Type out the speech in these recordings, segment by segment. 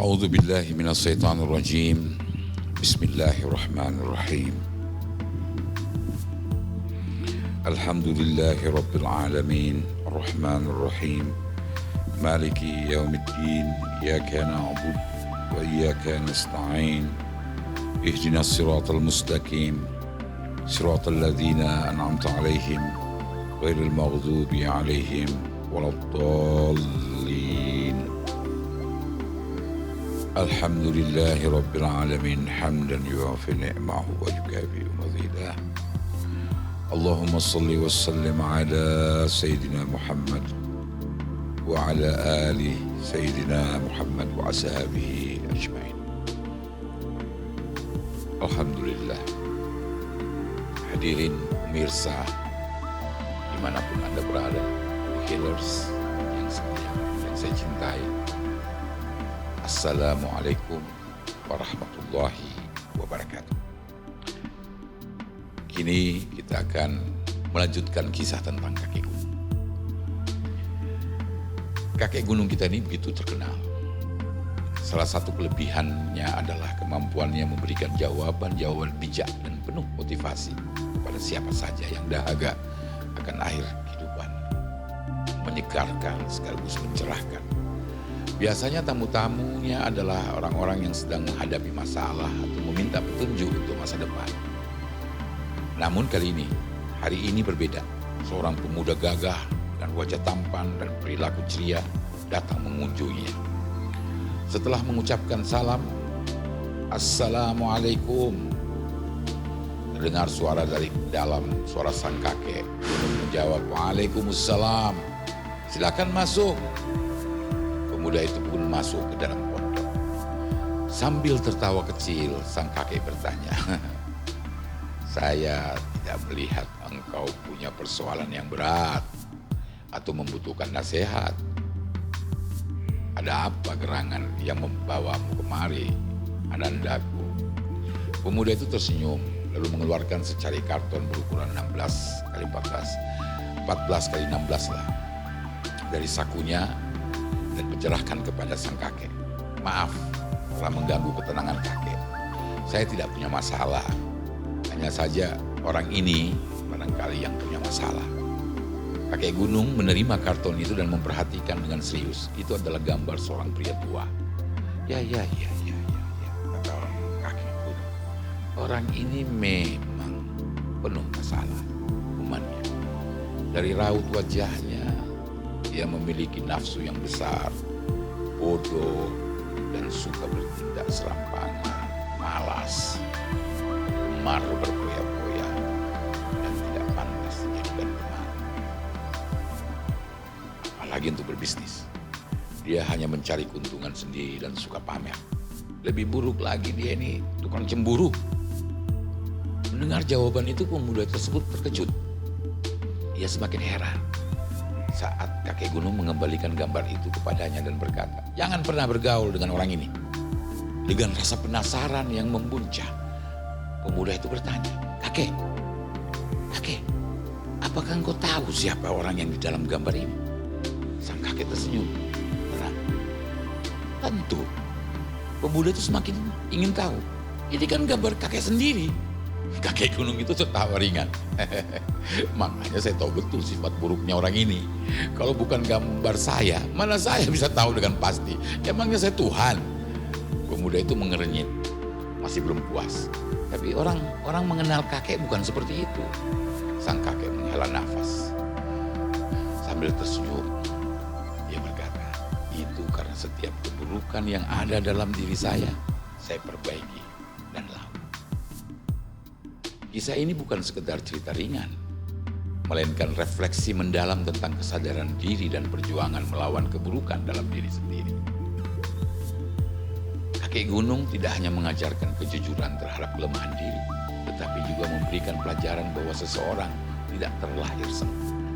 A'udzu billahi minasyaitonir rajim. Bismillahirrahmanirrahim. Alhamdulillahi rabbil alamin, arrahmanir rahim. Maliki yaumiddin. Iyyaka na'budu wa iyyaka nasta'in. Ihdinas siratal mustaqim. Siratal ladzina an'amta 'alaihim ghairil maghdubi 'alaihim waladdallin. Alhamdulillahi rabbil alamin, hamdan yuwafi ni'mahu wa yukafi mazidah. Allahumma salli wa sallim ala Sayyidina Muhammad wa ala ali Sayyidina Muhammad wa ashabihi ajmain. Alhamdulillah. Hadirin pemirsa dimanapun Anda berada, healers yang saya cintai, Assalamualaikum warahmatullahi wabarakatuh. Kini kita akan melanjutkan kisah tentang kakek gunung. Kakek gunung kita ini begitu terkenal. Salah satu kelebihannya adalah kemampuannya memberikan jawaban-jawaban bijak dan penuh motivasi kepada siapa saja yang dahaga akan akhir kehidupan. Menyegarkan sekaligus mencerahkan. Biasanya tamu-tamunya adalah orang-orang yang sedang menghadapi masalah atau meminta petunjuk untuk masa depan. Namun kali ini, hari ini berbeda. Seorang pemuda gagah dan wajah tampan dan perilaku ceria datang mengunjunginya. Setelah mengucapkan salam, Assalamualaikum, terdengar suara dari dalam, suara sang kakek. Gunung menjawab, Waalaikumsalam, silakan masuk. Pemuda itu pun masuk ke dalam pondok. Sambil tertawa kecil, sang kakek bertanya, saya tidak melihat engkau punya persoalan yang berat atau membutuhkan nasihat. Ada apa gerangan yang membawamu kemari, anandaku? Pemuda itu tersenyum, lalu mengeluarkan secari karton berukuran 16 kali 14 kali 16 lah, dari sakunya dan mencerahkan kepada sang kakek. Maaf telah mengganggu ketenangan kakek. Saya tidak punya masalah. Hanya saja orang ini barangkali yang punya masalah. Kakek gunung menerima karton itu dan memperhatikan dengan serius. Itu adalah gambar seorang pria tua. Ya, kata orang kakek gunung. Orang ini memang penuh masalah umannya. Dari raut wajahnya, dia memiliki nafsu yang besar, bodoh, dan suka bertindak serampangan, malas, gemar berpoya-poya, dan tidak pantas dijadikan teman. Apalagi untuk berbisnis. Dia hanya mencari keuntungan sendiri dan suka pamer. Lebih buruk lagi, dia ini tukang cemburu. Mendengar jawaban itu, pemuda tersebut terkejut. Ia semakin heran saat kakek gunung mengembalikan gambar itu kepadanya dan berkata, jangan pernah bergaul dengan orang ini. Dengan rasa penasaran yang membuncah, pemuda itu bertanya, kakek, apakah engkau tahu siapa orang yang di dalam gambar ini? Sang kakek tersenyum. Tenang. Tentu. Pemuda itu semakin ingin tahu. Ini kan gambar kakek sendiri. Kakek gunung itu tertawa ringan. Makanya saya tahu betul sifat buruknya orang ini. Kalau bukan gambar saya, mana saya bisa tahu dengan pasti? Emangnya saya Tuhan? Pemuda itu mengerenyit, masih belum puas. Tapi orang mengenal kakek bukan seperti itu. Sang kakek menghela nafas. Sambil tersenyum, dia berkata, itu karena setiap keburukan yang ada dalam diri saya perbaiki dan lakukan. Kisah ini bukan sekedar cerita ringan, melainkan refleksi mendalam tentang kesadaran diri dan perjuangan melawan keburukan dalam diri sendiri. Kakek gunung tidak hanya mengajarkan kejujuran terhadap kelemahan diri, tetapi juga memberikan pelajaran bahwa seseorang tidak terlahir sempurna.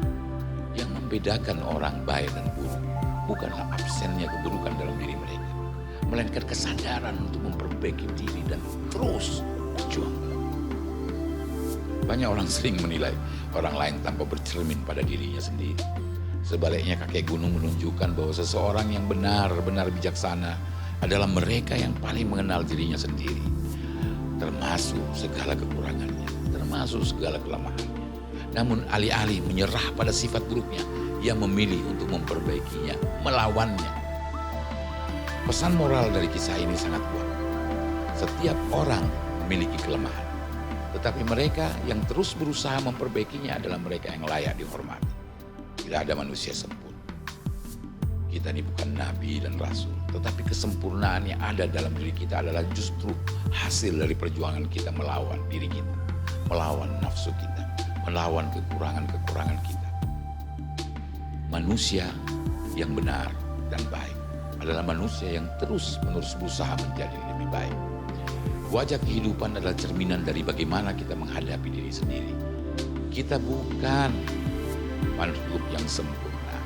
Yang membedakan orang baik dan buruk bukanlah absennya keburukan dalam diri mereka, melainkan kesadaran untuk memperbaiki diri dan terus berjuang. Banyak orang sering menilai orang lain tanpa bercermin pada dirinya sendiri. Sebaliknya kakek gunung menunjukkan bahwa seseorang yang benar-benar bijaksana adalah mereka yang paling mengenal dirinya sendiri, termasuk segala kekurangannya, termasuk segala kelemahannya. Namun alih-alih menyerah pada sifat buruknya, ia memilih untuk memperbaikinya, melawannya. Pesan moral dari kisah ini sangat kuat. Setiap orang memiliki kelemahan, tetapi mereka yang terus berusaha memperbaikinya adalah mereka yang layak dihormati. Tidak ada manusia sempurna. Kita ini bukan nabi dan rasul, tetapi kesempurnaan yang ada dalam diri kita adalah justru hasil dari perjuangan kita melawan diri kita, melawan nafsu kita, melawan kekurangan-kekurangan kita. Manusia yang benar dan baik adalah manusia yang terus-menerus berusaha menjadi lebih baik. Wajah kehidupan adalah cerminan dari bagaimana kita menghadapi diri sendiri. Kita bukan makhluk yang sempurna,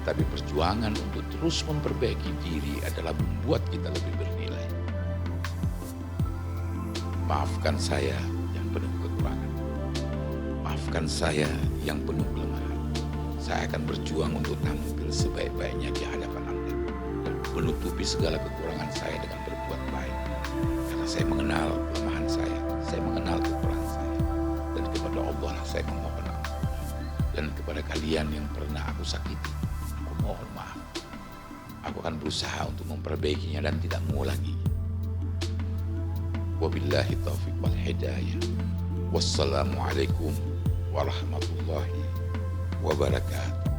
tapi perjuangan untuk terus memperbaiki diri adalah membuat kita lebih bernilai. Maafkan saya yang penuh kekurangan. Maafkan saya yang penuh kelemahan. Saya akan berjuang untuk tampil sebaik-baiknya di hadapan Anda dan menutupi segala kekurangan saya dengan berbuat baik. Karena saya mengenal kelemahan saya mengenal kekurangan saya. Dan kepada Allah lah saya memohon ampun. Dan kepada kalian yang pernah aku sakiti, mohon maaf. Aku akan berusaha untuk memperbaikinya dan tidak mengulangi. Wabillahi taufiq wal hidayah. Wassalamualaikum warahmatullahi wabarakatuh.